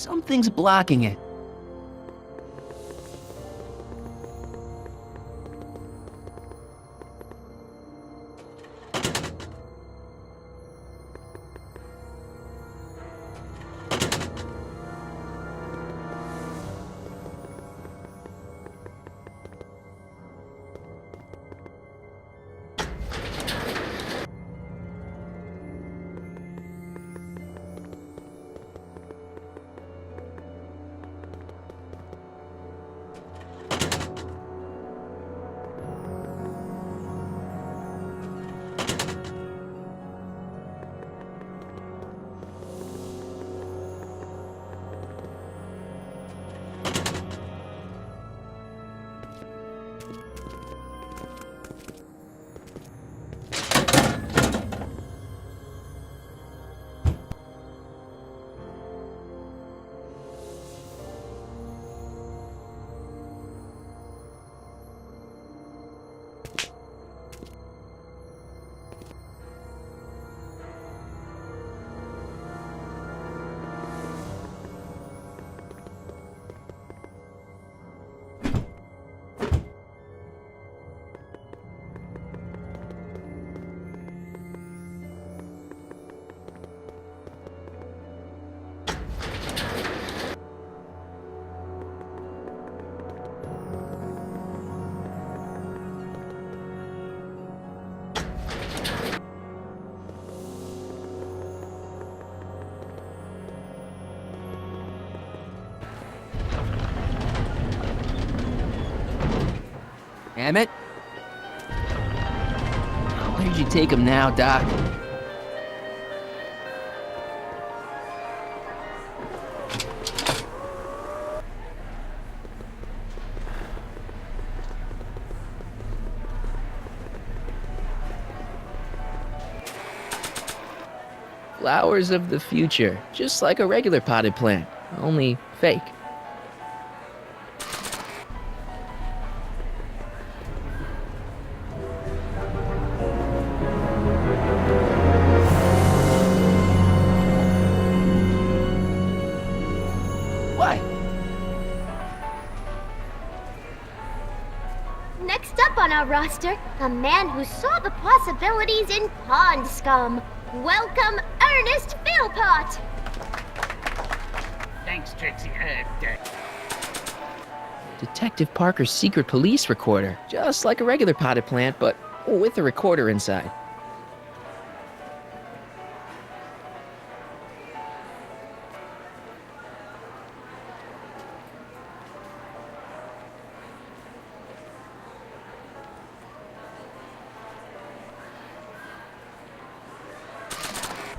something's blocking it. Damn it. Where'd you take him now, Doc? Flowers of the future, just like a regular potted plant, only fake. Next up on our roster, a man who saw the possibilities in pond scum. Welcome, Ernest Philpott! Thanks, Trixie. Detective Parker's secret police recorder, just like a regular potted plant, but with a recorder inside.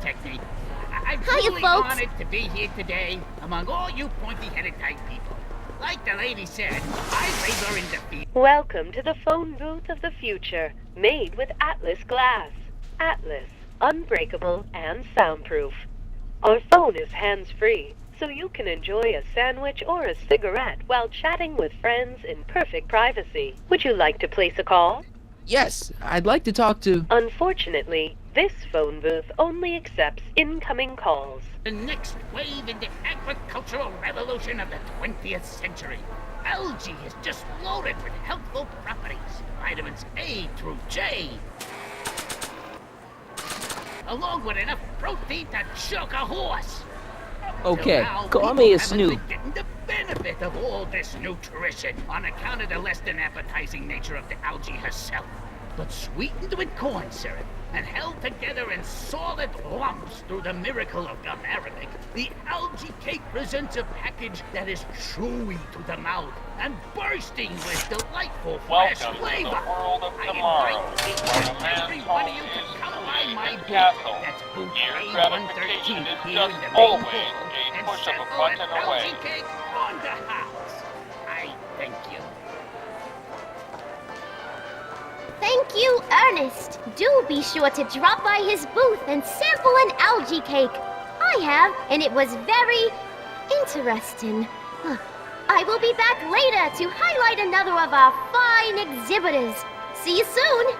Technique. I'm Hiya, truly folks. honored to be here today among all you pointy-headed type people. Like the lady said, I labor in the field. Welcome to the phone booth of the future, made with Atlas glass. Atlas, unbreakable and soundproof. Our phone is hands-free, so you can enjoy a sandwich or a cigarette while chatting with friends in perfect privacy. Would you like to place a call? Yes, I'd like to talk to... Unfortunately, this phone booth only accepts incoming calls. The next wave in the agricultural revolution of the 20th century. Algae is just loaded with healthful properties. Vitamins A through J. Along with enough protein to choke a horse. Okay, Now, call people me a haven't snoop. been getting the benefit of all this nutrition on account of the less than appetizing nature of the algae herself. But sweetened with corn syrup and held together in solid lumps through the miracle of gum arabic, the algae cake presents a package that is chewy to the mouth and bursting with delightful fresh Welcome flavor. to the world of I tomorrow, invite each where and the man's every one of home you to is come the by my policeman's booth. castle. That's booth Your A113 gratification is here just in the main always hall a and push of a settle an button algae away. cake on the house. I thank you. Thank you, Ernest. Do be sure to drop by his booth and sample an algae cake. I have, and it was very interesting. I will be back later to highlight another of our fine exhibitors. See you soon.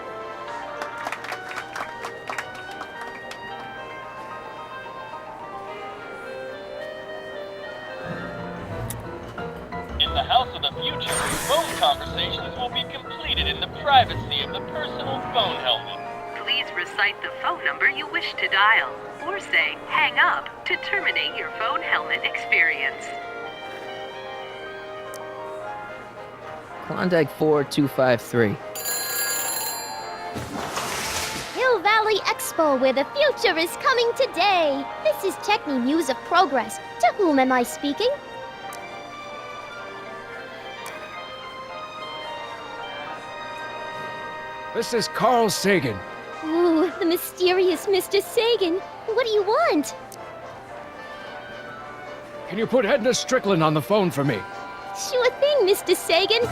in the House of the Future, phone conversations will be completed in the privacy of the personal phone helmet. Please recite the phone number you wish to dial, or say hang up to terminate your phone helmet experience. Klondike 4253. Hill Valley Expo, where the future is coming today. This is Techni Muse of Progress. To whom am I speaking? This is Carl Sagan. Ooh, the mysterious Mr. Sagan. What do you want? Can you put Edna Strickland on the phone for me? Sure thing, Mr. Sagan.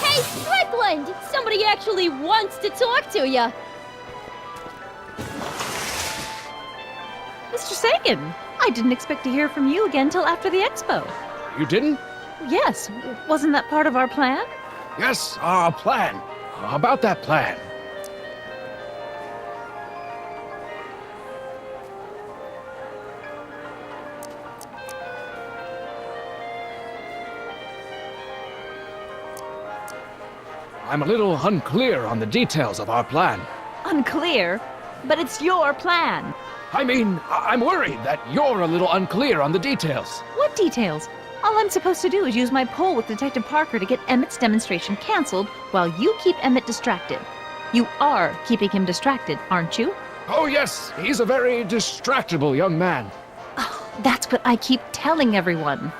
Hey, Strickland! Somebody actually wants to talk to you. Mr. Sagan, I didn't expect to hear from you again till after the expo. You didn't? Yes, wasn't that part of our plan? Yes, our plan. About that plan. I'm a little unclear on the details of our plan. Unclear, but it's your plan. I mean, I'm worried that you're a little unclear on the details. What details? All I'm supposed to do is use my poll with Detective Parker to get Emmett's demonstration canceled while you keep Emmett distracted. You are keeping him distracted, aren't you? Oh yes, he's a very distractible young man. Oh, that's what I keep telling everyone.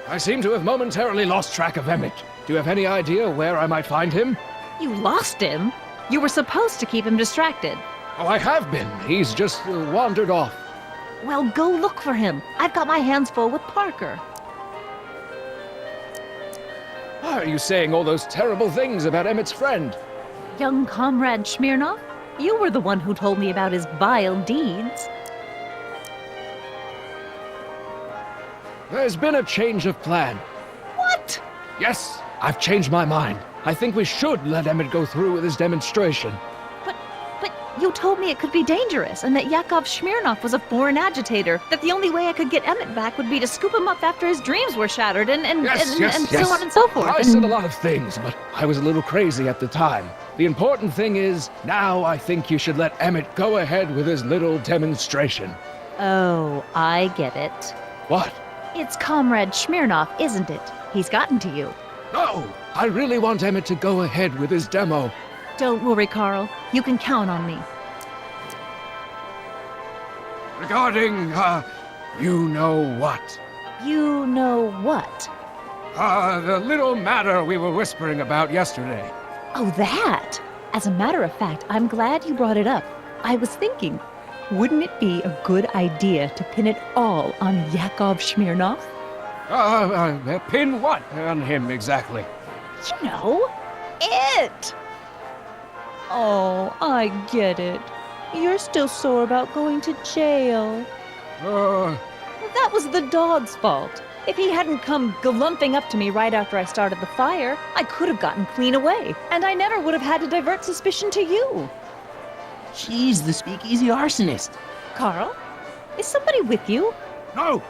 I seem to have momentarily lost track of Emmett. Do you have any idea where I might find him? You lost him? You were supposed to keep him distracted. Oh, I have been. He's just wandered off. Well, go look for him. I've got my hands full with Parker. Why are you saying all those terrible things about Emmett's friend? Young comrade Smirnov, you were the one who told me about his vile deeds. There's been a change of plan. What? Yes, I've changed my mind. I think we should let Emmett go through with his demonstration. But you told me it could be dangerous, and that Yakov Smirnov was a foreign agitator, that the only way I could get Emmett back would be to scoop him up after his dreams were shattered, and so on and so forth. I said a lot of things, but I was a little crazy at the time. The important thing is, now I think you should let Emmett go ahead with his little demonstration. Oh, I get it. What? It's Comrade Smirnov, isn't it? He's gotten to you. No! I really want Emmett to go ahead with his demo. Don't worry, Carl. You can count on me. Regarding, you know what? You know what? The little matter we were whispering about yesterday. Oh, that! As a matter of fact, I'm glad you brought it up. I was thinking, wouldn't it be a good idea to pin it all on Yakov Smirnov? Pin what on him exactly? You know, it! Oh, I get it. You're still sore about going to jail. That was the dog's fault. If he hadn't come galumping up to me right after I started the fire, I could have gotten clean away, and I never would have had to divert suspicion to you. She's the speakeasy arsonist. Carl, is somebody with you? No,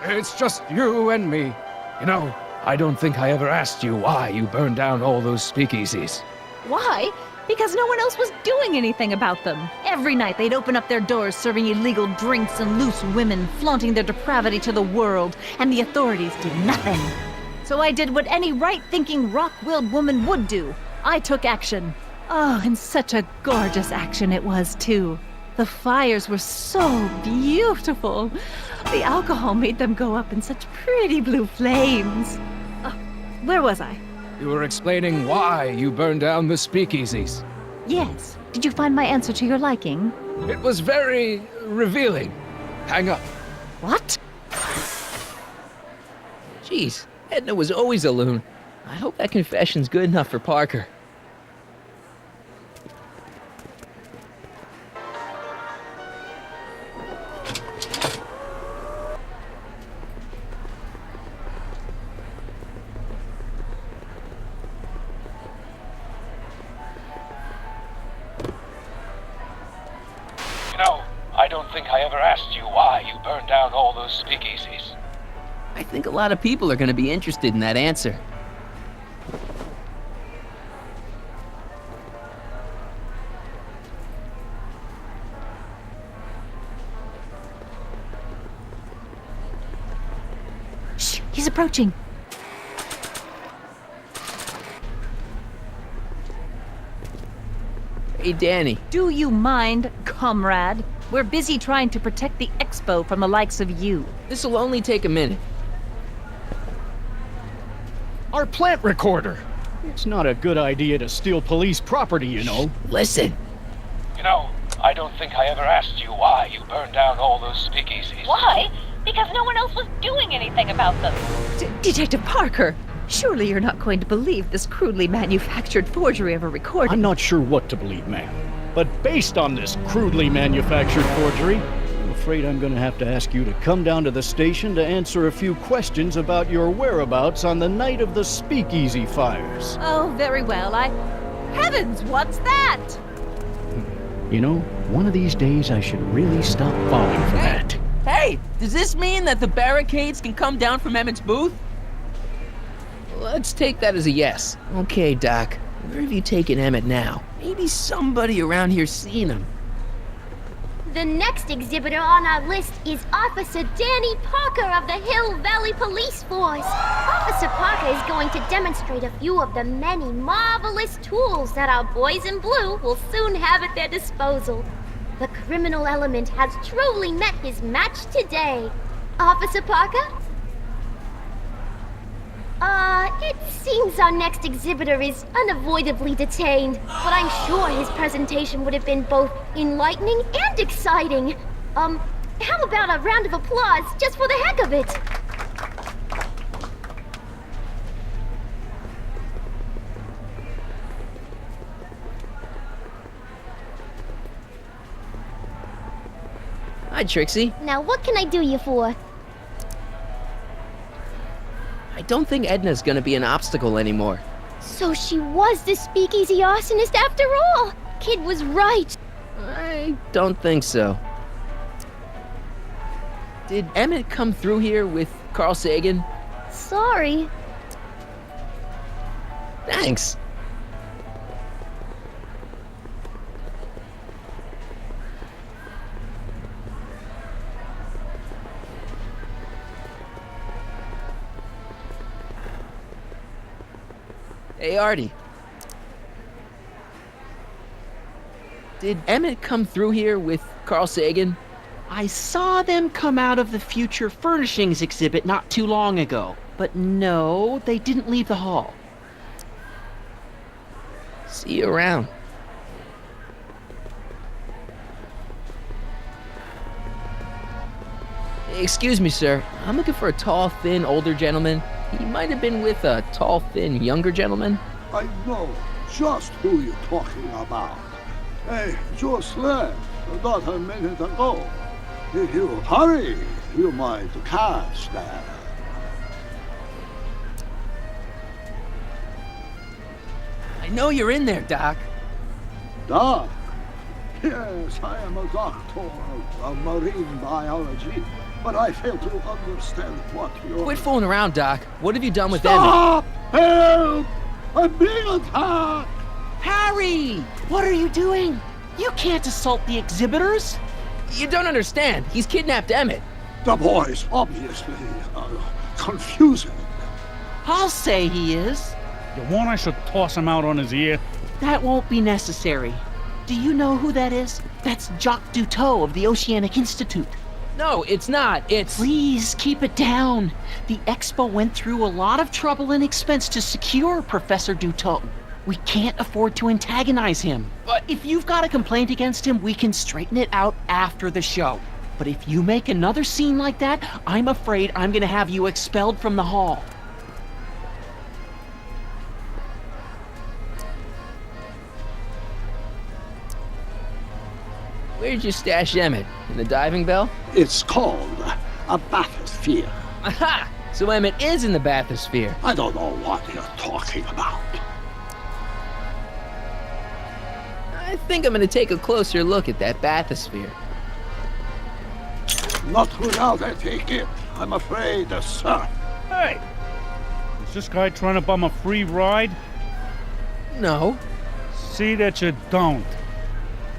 it's just you and me. You know, I don't think I ever asked you why you burned down all those speakeasies. Why? Because no one else was doing anything about them. Every night they'd open up their doors serving illegal drinks and loose women, flaunting their depravity to the world, and the authorities did nothing. So I did what any right-thinking, rock-willed woman would do. I took action. Oh, and such a gorgeous action it was, too. The fires were so beautiful. The alcohol made them go up in such pretty blue flames. Where was I? You were explaining why you burned down the speakeasies. Yes. Did you find my answer to your liking? It was very revealing. Hang up. What? Jeez, Edna was always a loon. I hope that confession's good enough for Parker. don't think I ever asked you why you burned down all those speakeasies. I think a lot of people are going to be interested in that answer. Shh, he's approaching. Hey, Danny. Do you mind, comrade? We're busy trying to protect the expo from the likes of you. This'll only take a minute. Our plant recorder! It's not a good idea to steal police property, you know. Listen. You know, I don't think I ever asked you why you burned down all those speakeasies. Why? Because no one else was doing anything about them. Detective Parker, surely you're not going to believe this crudely manufactured forgery of a recording. I'm not sure what to believe, ma'am. But based on this crudely manufactured forgery, I'm afraid I'm going to have to ask you to come down to the station to answer a few questions about your whereabouts on the night of the speakeasy fires. Oh, very well. Heavens, what's that? You know, one of these days I should really stop falling for that. Hey, does this mean that the barricades can come down from Emmett's booth? Let's take that as a yes. Okay, Doc. Where have you taken Emmett now? Maybe somebody around here's seen him. The next exhibitor on our list is Officer Danny Parker of the Hill Valley Police Force. Officer Parker is going to demonstrate a few of the many marvelous tools that our boys in blue will soon have at their disposal. The criminal element has truly met his match today. Officer Parker? It seems our next exhibitor is unavoidably detained, but I'm sure his presentation would have been both enlightening and exciting. How about a round of applause just for the heck of it? Hi, Trixie. Now what can I do you for? I don't think Edna's gonna be an obstacle anymore. So she was the speakeasy arsonist after all! Kid was right. I don't think so. Did Emmett come through here with Carl Sagan? Sorry. Thanks. Hey, Artie. Did Emmett come through here with Carl Sagan? I saw them come out of the Future Furnishings exhibit not too long ago. But no, they didn't leave the hall. See you around. Excuse me, sir. I'm looking for a tall, thin, older gentleman. He might have been with a tall, thin, younger gentleman. I know just who you're talking about. Hey, just left not a minute ago. If you hurry, you might catch that. I know you're in there, Doc. Doc? Yes, I am a doctor of marine biology, but I fail to understand what you're... Quit fooling around, Doc. What have you done with Stop! Help! I'm being attacked! Harry! What are you doing? You can't assault the exhibitors! You don't understand. He's kidnapped Emmett. The boy's obviously confusing. I'll say he is. You want I should toss him out on his ear? That won't be necessary. Do you know who that is? That's Jacques Duteau of the Oceanic Institute. No, it's not. It's... Please, keep it down. The Expo went through a lot of trouble and expense to secure Professor Duteau. We can't afford to antagonize him. But if you've got a complaint against him, we can straighten it out after the show. But if you make another scene like that, I'm afraid I'm gonna have you expelled from the hall. Where'd you stash Emmett? In the diving bell? It's called a bathysphere. Aha! So Emmett is in the bathysphere. I don't know what you're talking about. I think I'm gonna take a closer look at that bathysphere. Not without a ticket, I'm afraid, sir. Hey! Is this guy trying to bum a free ride? No. See that you don't.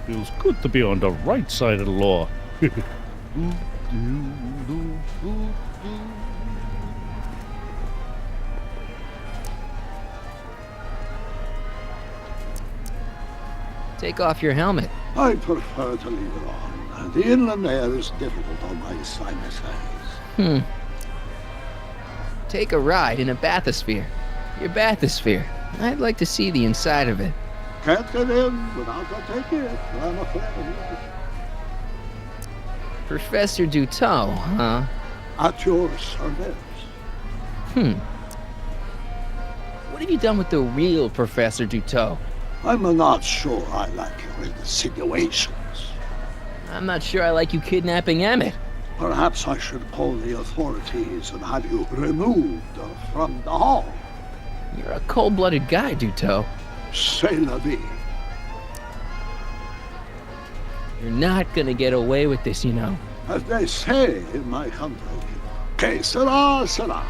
Feels good to be on the right side of the law. Take off your helmet. I prefer to leave it on. The inland air is difficult on my sinuses. Take a ride in a bathysphere. Your bathysphere. I'd like to see the inside of it. Can't get in without a ticket, I'm afraid. Professor Duteau, huh? At your service. What have you done with the real Professor Duteau? I'm not sure I like your insinuations. I'm not sure I like you kidnapping Emmett. Perhaps I should call the authorities and have you removed from the hall. You're a cold-blooded guy, Duteau. C'est la vie. You're not gonna get away with this, you know. As they say in my country, que sera, sera.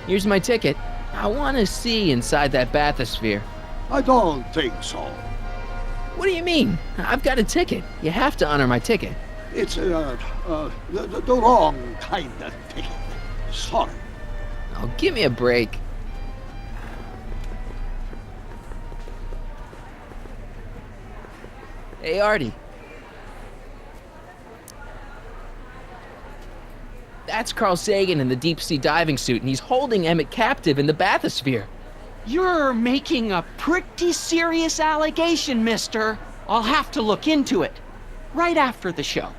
Here's my ticket. I want to see inside that bathysphere. I don't think so. What do you mean? I've got a ticket. You have to honor my ticket. It's the wrong kind of ticket. Sorry. Oh, give me a break. Hey, Artie. That's Carl Sagan in the deep-sea diving suit, and he's holding Emmett captive in the bathysphere. You're making a pretty serious allegation, mister. I'll have to look into it. Right after the show.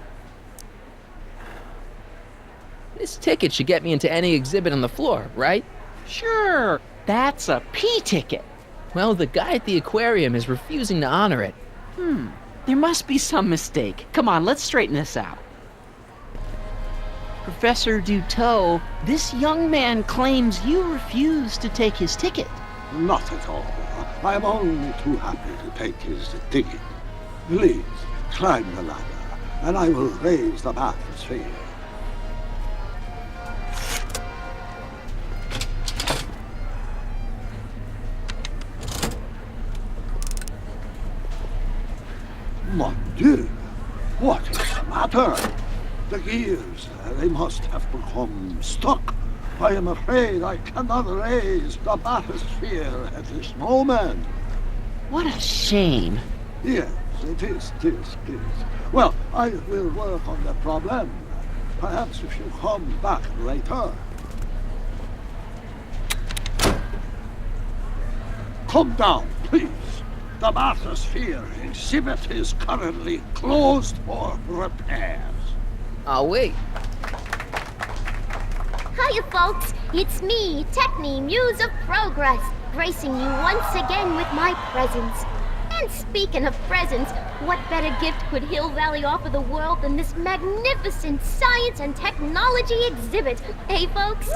This ticket should get me into any exhibit on the floor, right? Sure, that's a P ticket. Well, the guy at the aquarium is refusing to honor it. There must be some mistake. Come on, let's straighten this out. Professor Duteau, this young man claims you refused to take his ticket. Not at all. I am only too happy to take his ticket. Please, climb the ladder, and I will raise the bathysphere. Mon Dieu! What is the matter? The gears, they must have become stuck. I am afraid I cannot raise the bathysphere at this moment. What a shame. Yes, it is. Well, I will work on the problem. Perhaps if you come back later. Come down, please. The bathysphere exhibit is currently closed for repairs. I'll wait. Hiya, folks. It's me, Techni, Muse of Progress, gracing you once again with my presence. And speaking of presents, what better gift could Hill Valley offer the world than this magnificent science and technology exhibit, eh, folks?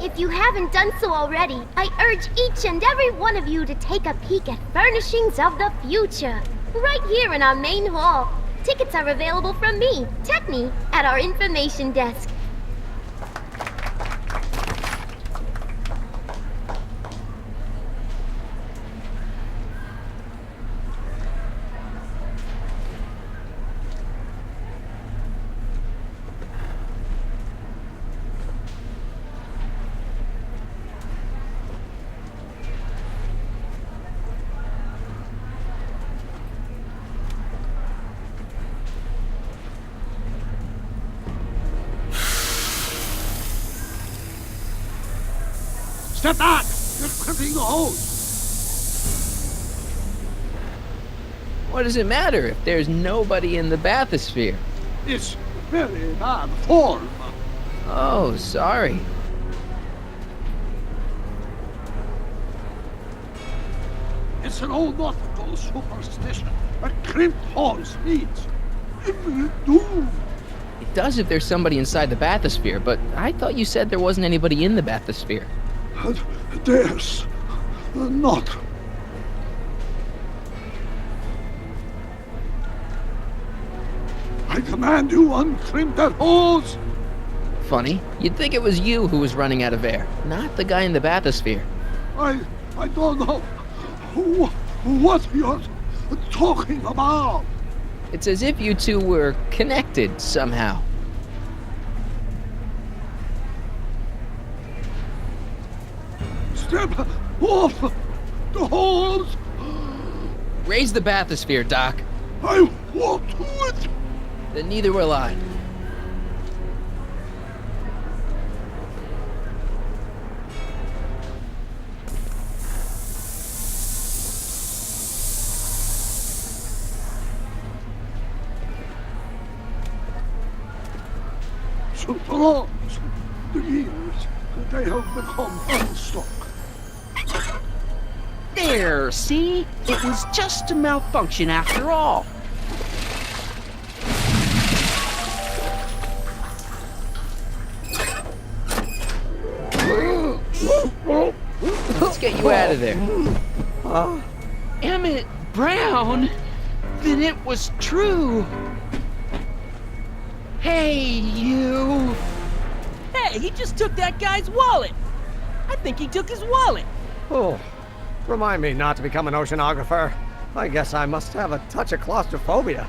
If you haven't done so already, I urge each and every one of you to take a peek at Furnishings of the Future, right here in our main hall. Tickets are available from me, Techni, at our information desk. Step back! You're gripping the hose! What does it matter if there's nobody in the bathysphere? It's very bad form. Oh, sorry. It's an old nautical superstition. A crimped hose means imminent doom. It does if there's somebody inside the bathysphere, but I thought you said there wasn't anybody in the bathysphere. There's not. I command you uncrimp that hose! Funny, you'd think it was you who was running out of air, not the guy in the bathysphere. I don't know what you're talking about. It's as if you two were connected somehow. Step off the hose! Raise the bathysphere, Doc. I won't do it! Then neither will I. So for the years, they have become unstuck. There, see? It was just a malfunction after all. Let's get you out of there. Emmett Brown? Then it was true. Hey, you. Hey, he just took that guy's wallet. I think he took his wallet. Oh, remind me not to become an oceanographer. I guess I must have a touch of claustrophobia.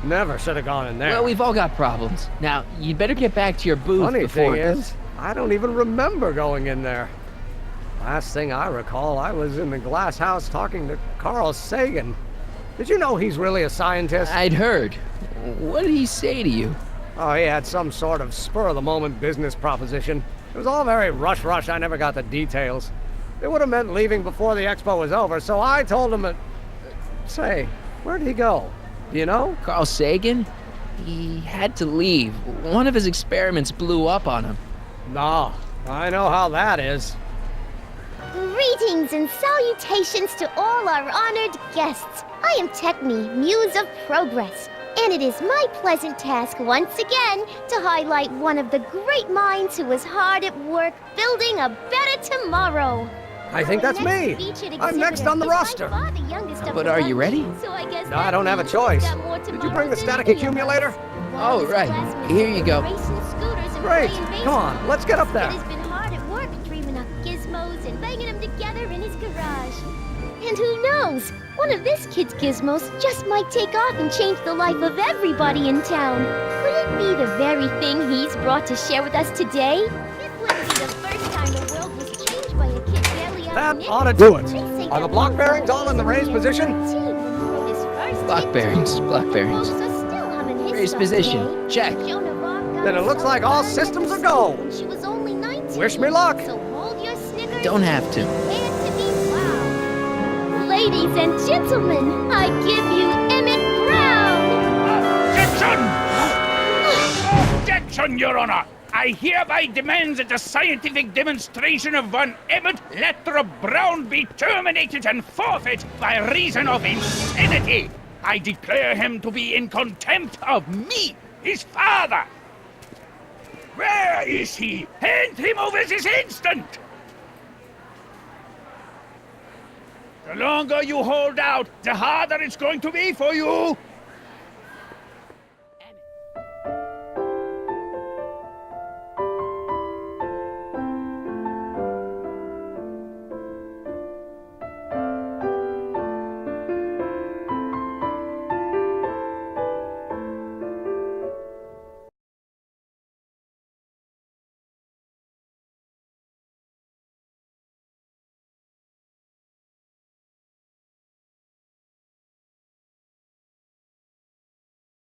Never should have gone in there. Well, we've all got problems. Now, you'd better get back to your booth Funny before... thing is, I don't even remember going in there. Last thing I recall, I was in the glass house talking to Carl Sagan. Did you know he's really a scientist? I'd heard. What did he say to you? Oh, he had some sort of spur-of-the-moment business proposition. It was all very rush. I never got the details. It would have meant leaving before the expo was over, so I told him that... Say, where'd he go? Do you know? Carl Sagan? He had to leave. One of his experiments blew up on him. No, I know how that is. Greetings and salutations to all our honored guests. I am Techne, Muse of Progress, and it is my pleasant task once again to highlight one of the great minds who was hard at work building a better tomorrow. I think that's me. I'm next on the roster. But are you ready? So I guess No, I don't have a choice. Did you bring the static accumulator? Oh, right. Here you go. Great. Come on, let's get up there. He's been hard at work dreaming up gizmos and banging them together in his garage. And who knows? One of this kid's gizmos just might take off and change the life of everybody in town. Could it be the very thing he's brought to share with us today? It wouldn't be the first time the world was changed by a kid barely out That of ought to do it. Are the block bearings all in the raised position? Block bearings. Raised position. Check. Then it looks like all systems are go. She was only 19. Wish me luck. So hold your Snickers. Don't have to. Prepare to be wowed. Ladies and gentlemen, I give you Emmett Brown. Objection! Objection, Your Honor! I hereby demand that the scientific demonstration of one Emmett Lathrop Brown be terminated and forfeit by reason of insanity. I declare him to be in contempt of me, his father. Where is he? Hand him over this instant! The longer you hold out, the harder it's going to be for you.